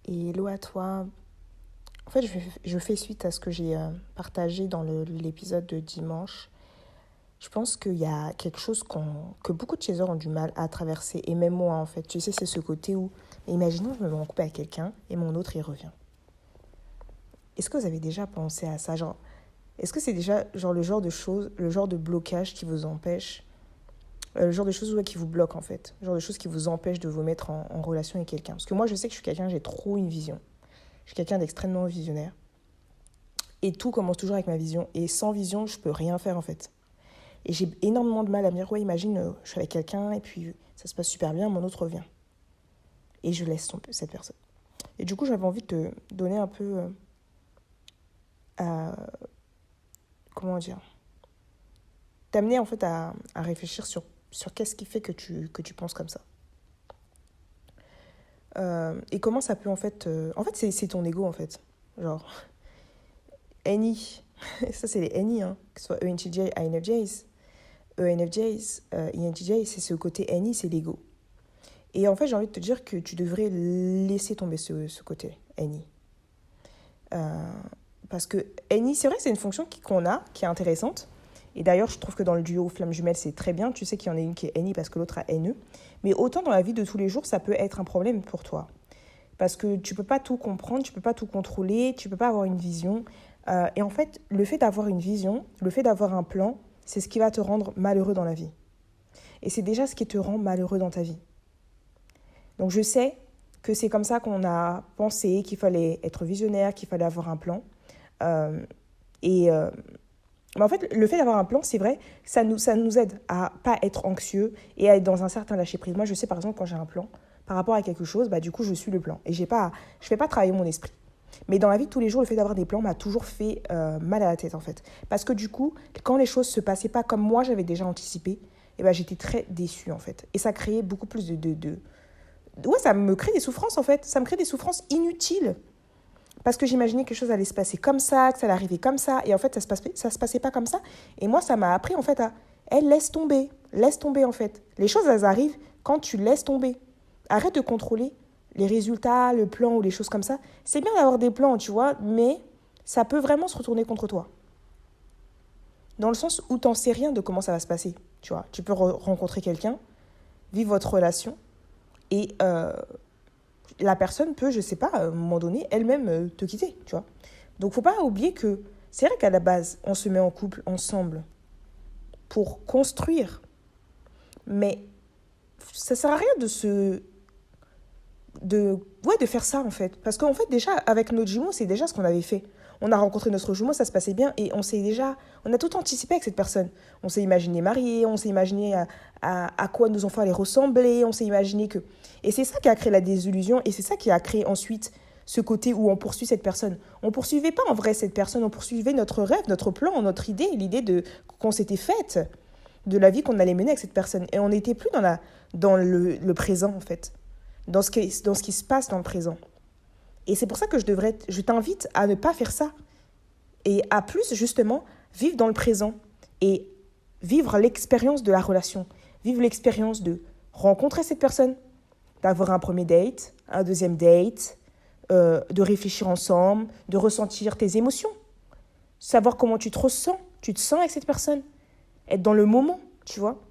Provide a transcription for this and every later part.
Et hello à toi. En fait, je fais suite à ce que j'ai partagé dans l'épisode de dimanche. Je pense qu'il y a quelque chose que beaucoup de chasseurs ont du mal à traverser, et même moi en fait. Tu sais, c'est ce côté où, imaginons, je me mets en couple avec quelqu'un et mon autre il revient. Est-ce que vous avez déjà pensé à ça, genre, est-ce que c'est déjà genre le genre de choses, le genre de blocage qui vous empêche, le genre de choses qui vous bloquent en fait, le genre de choses qui vous empêchent de vous mettre en relation avec quelqu'un? Parce que moi, je sais que je suis quelqu'un, j'ai trop une vision. Je suis quelqu'un d'extrêmement visionnaire. Et tout commence toujours avec ma vision. Et sans vision, je peux rien faire en fait. Et j'ai énormément de mal à me dire, ouais, imagine, je suis avec quelqu'un et puis ça se passe super bien, mon autre revient. Et je laisse cette personne. Et du coup, j'avais envie de te donner un peu à... Comment dire? T'amener en fait à réfléchir sur qu'est-ce qui fait que tu penses comme ça. Et comment ça peut en fait... En fait, c'est ton ego en fait. Genre, Annie, ça c'est les Annie, hein, que ce soit ENTJ, INFJs. ENFJs, INTJ, c'est ce côté Annie, c'est l'ego. Et en fait, j'ai envie de te dire que tu devrais laisser tomber ce côté Annie. Parce que Annie, c'est vrai que c'est une fonction qu'on a, qui est intéressante. Et d'ailleurs, je trouve que dans le duo Flamme Jumelle, c'est très bien. Tu sais qu'il y en a une qui est Annie parce que l'autre a NE. Mais autant dans la vie de tous les jours, ça peut être un problème pour toi. Parce que tu peux pas tout comprendre, tu peux pas tout contrôler, tu peux pas avoir une vision. Et en fait, le fait d'avoir une vision, le fait d'avoir un plan, c'est ce qui va te rendre malheureux dans la vie. Et c'est déjà ce qui te rend malheureux dans ta vie. Donc je sais que c'est comme ça qu'on a pensé qu'il fallait être visionnaire, qu'il fallait avoir un plan. Euh, mais en fait, le fait d'avoir un plan, c'est vrai, ça nous aide à pas être anxieux et à être dans un certain lâcher-prise. Moi, je sais par exemple, quand j'ai un plan par rapport à quelque chose, bah, du coup, je suis le plan. Et je fais pas travailler mon esprit. Mais dans la vie de tous les jours, le fait d'avoir des plans m'a toujours fait mal à la tête, en fait. Parce que du coup, quand les choses se passaient pas comme moi, j'avais déjà anticipé, et ben, j'étais très déçue, en fait. Et ça créait beaucoup plus Ouais, ça me crée des souffrances, en fait. Ça me crée des souffrances inutiles. Parce que j'imaginais que quelque chose allait se passer comme ça, que ça allait arriver comme ça. Et en fait, ça se passait pas comme ça. Et moi, ça m'a appris, en fait, à... Elle, laisse tomber. Laisse tomber, en fait. Les choses, elles arrivent quand tu laisses tomber. Arrête de contrôler les résultats, le plan ou les choses comme ça. C'est bien d'avoir des plans, tu vois, mais ça peut vraiment se retourner contre toi. Dans le sens où t'en sais rien de comment ça va se passer, tu vois. Tu peux rencontrer quelqu'un, vivre votre relation, et la personne peut, je sais pas, à un moment donné, elle-même te quitter, tu vois. Donc, faut pas oublier que c'est vrai qu'à la base, on se met en couple ensemble pour construire, mais ça sert à rien de faire ça en fait. Parce qu'en fait, déjà, avec notre jumeau, c'est déjà ce qu'on avait fait. On a rencontré notre jumeau, ça se passait bien et on a tout anticipé avec cette personne. On s'est imaginé marié, on s'est imaginé à quoi nos enfants allaient ressembler, on s'est imaginé que... Et c'est ça qui a créé la désillusion et c'est ça qui a créé ensuite ce côté où on poursuit cette personne. On poursuivait pas en vrai cette personne, on poursuivait notre rêve, notre plan, notre idée, l'idée qu'on s'était faite de la vie qu'on allait mener avec cette personne. Et on n'était plus dans le présent en fait, dans ce qui se passe dans le présent. Et c'est pour ça que je t'invite à ne pas faire ça. Et à plus, justement, vivre dans le présent. Et vivre l'expérience de la relation. Vivre l'expérience de rencontrer cette personne, d'avoir un premier date, un deuxième date, de réfléchir ensemble, de ressentir tes émotions. Savoir comment tu te ressens. Tu te sens avec cette personne. Être dans le moment, tu vois.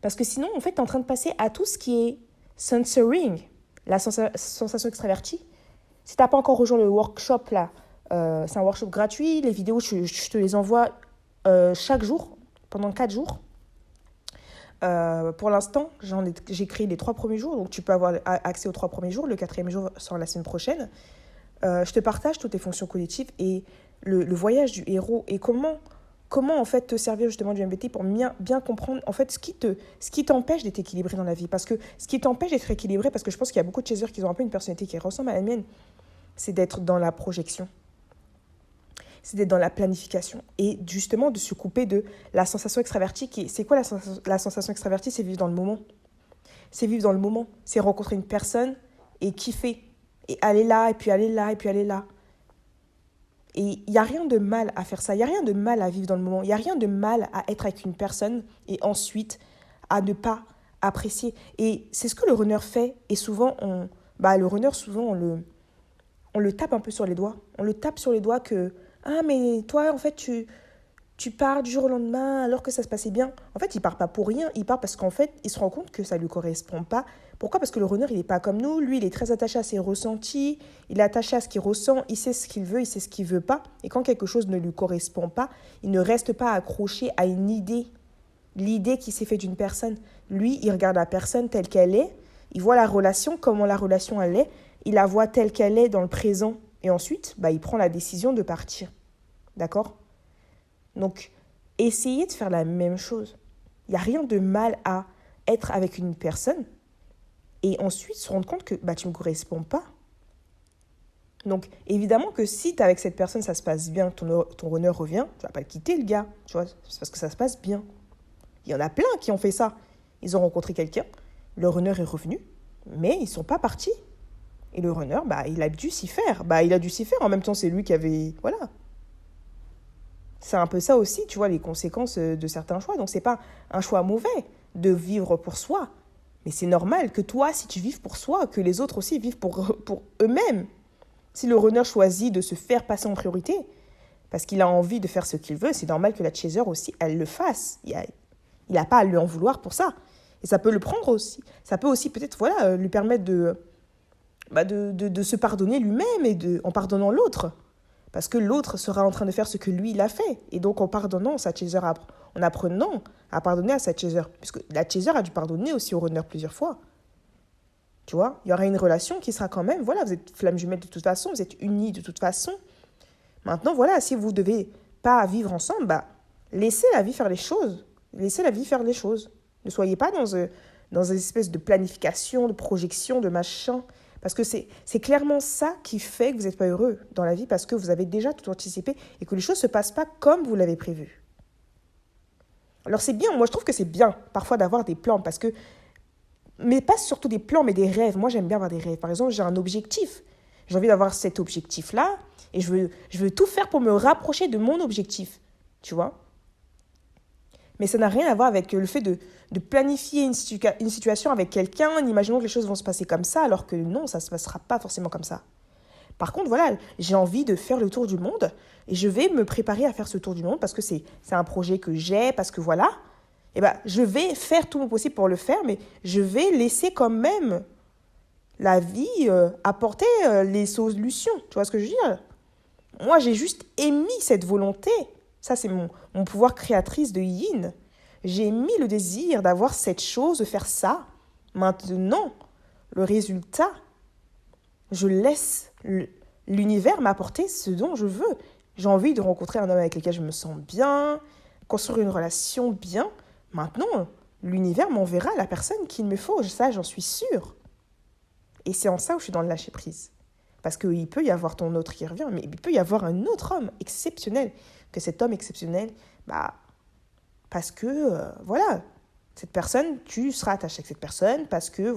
Parce que sinon, en fait, tu es en train de passer à tout ce qui est censoring, la sensation extravertie. Si tu n'as pas encore rejoint le workshop, là, c'est un workshop gratuit. Les vidéos, je te les envoie chaque jour, pendant 4 jours. Pour l'instant, j'ai créé les 3 premiers jours, donc tu peux avoir accès aux 3 premiers jours. Le 4e jour sera la semaine prochaine. Je te partage toutes tes fonctions cognitives et le voyage du héros et comment en fait te servir justement du MBT pour bien comprendre en fait ce qui t'empêche d'être équilibré dans la vie. Parce que ce qui t'empêche d'être équilibré, parce que je pense qu'il y a beaucoup de chasers qui ont un peu une personnalité qui ressemble à la mienne, c'est d'être dans la projection, c'est d'être dans la planification et justement de se couper de la sensation extravertie. C'est quoi la sensation extravertie? C'est vivre dans le moment. C'est vivre dans le moment. C'est rencontrer une personne et kiffer. Et aller là, et puis aller là, et puis aller là. Et il n'y a rien de mal à faire ça. Il n'y a rien de mal à vivre dans le moment. Il n'y a rien de mal à être avec une personne et ensuite à ne pas apprécier. Et c'est ce que le runner fait. Et souvent, le runner, souvent, on le tape un peu sur les doigts. On le tape sur les doigts que, ah, mais toi, en fait, tu pars du jour au lendemain alors que ça se passait bien. En fait, il part pas pour rien. Il part parce qu'en fait, il se rend compte que ça lui correspond pas. Pourquoi? Parce que le runner, il est pas comme nous. Lui, il est très attaché à ses ressentis. Il est attaché à ce qu'il ressent. Il sait ce qu'il veut, il sait ce qu'il veut pas. Et quand quelque chose ne lui correspond pas, il ne reste pas accroché à une idée. L'idée qui s'est faite d'une personne. Lui, il regarde la personne telle qu'elle est. Il voit la relation, comment la relation elle est. Il la voit telle qu'elle est dans le présent. Et ensuite, il prend la décision de partir. D'accord? Donc, essayez de faire la même chose. Il n'y a rien de mal à être avec une personne et ensuite se rendre compte que tu ne me corresponds pas. Donc, évidemment que si tu es avec cette personne, ça se passe bien, ton runner revient, tu ne vas pas le quitter, le gars. Tu vois, c'est parce que ça se passe bien. Il y en a plein qui ont fait ça. Ils ont rencontré quelqu'un, le runner est revenu, mais ils ne sont pas partis. Et le runner, il a dû s'y faire. Il a dû s'y faire. En même temps, c'est lui qui avait... Voilà. C'est un peu ça aussi, tu vois, les conséquences de certains choix. Donc, ce n'est pas un choix mauvais de vivre pour soi. Mais c'est normal que toi, si tu vives pour soi, que les autres aussi vivent pour eux-mêmes. Si le runner choisit de se faire passer en priorité, parce qu'il a envie de faire ce qu'il veut, c'est normal que la chaser aussi, elle le fasse. Il n'a pas à lui en vouloir pour ça. Et ça peut le prendre aussi. Ça peut aussi peut-être lui permettre de se pardonner lui-même en pardonnant l'autre. Parce que l'autre sera en train de faire ce que lui, il a fait. Et donc, en pardonnant sa chaser, en apprenant à pardonner à sa chaser. Puisque la chaser a dû pardonner aussi au runner plusieurs fois. Tu vois, il y aura une relation qui sera quand même, vous êtes flammes jumelles de toute façon, vous êtes unis de toute façon. Maintenant, si vous ne devez pas vivre ensemble, laissez la vie faire les choses. Laissez la vie faire les choses. Ne soyez pas dans une espèce de planification, de projection, de machin. Parce que c'est clairement ça qui fait que vous n'êtes pas heureux dans la vie, parce que vous avez déjà tout anticipé et que les choses ne se passent pas comme vous l'avez prévu. Alors c'est bien, moi je trouve que c'est bien parfois d'avoir des plans, mais pas surtout des plans, mais des rêves. Moi j'aime bien avoir des rêves. Par exemple, j'ai un objectif. J'ai envie d'avoir cet objectif-là et je veux tout faire pour me rapprocher de mon objectif. Tu vois ? Mais ça n'a rien à voir avec le fait de planifier une situation avec quelqu'un en imaginant que les choses vont se passer comme ça, alors que non, ça ne se passera pas forcément comme ça. Par contre, j'ai envie de faire le tour du monde et je vais me préparer à faire ce tour du monde parce que c'est un projet que j'ai, parce que je vais faire tout mon possible pour le faire, mais je vais laisser quand même la vie apporter les solutions. Tu vois ce que je veux dire ? Moi, j'ai juste émis cette volonté. Ça, c'est mon pouvoir créatrice de yin. J'ai mis le désir d'avoir cette chose, de faire ça. Maintenant, le résultat, je laisse l'univers m'apporter ce dont je veux. J'ai envie de rencontrer un homme avec lequel je me sens bien, construire une relation bien. Maintenant, l'univers m'enverra la personne qu'il me faut. Ça, j'en suis sûre. Et c'est en ça où je suis dans le lâcher-prise. Parce qu'il peut y avoir ton autre qui revient, mais il peut y avoir un autre homme exceptionnel. Que cet homme exceptionnel, parce que, cette personne, tu seras attaché avec cette personne, parce que,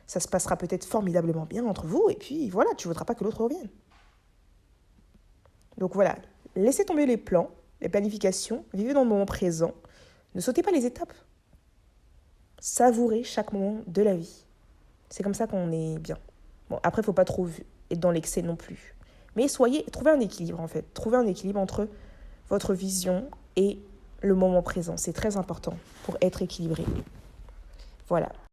ça se passera peut-être formidablement bien entre vous, et puis, tu ne voudras pas que l'autre revienne. Donc laissez tomber les plans, les planifications, vivez dans le moment présent, ne sautez pas les étapes. Savourez chaque moment de la vie. C'est comme ça qu'on est bien. Bon, après, il ne faut pas trop être dans l'excès non plus. Mais trouvez un équilibre en fait. Trouvez un équilibre entre votre vision et le moment présent. C'est très important pour être équilibré. Voilà.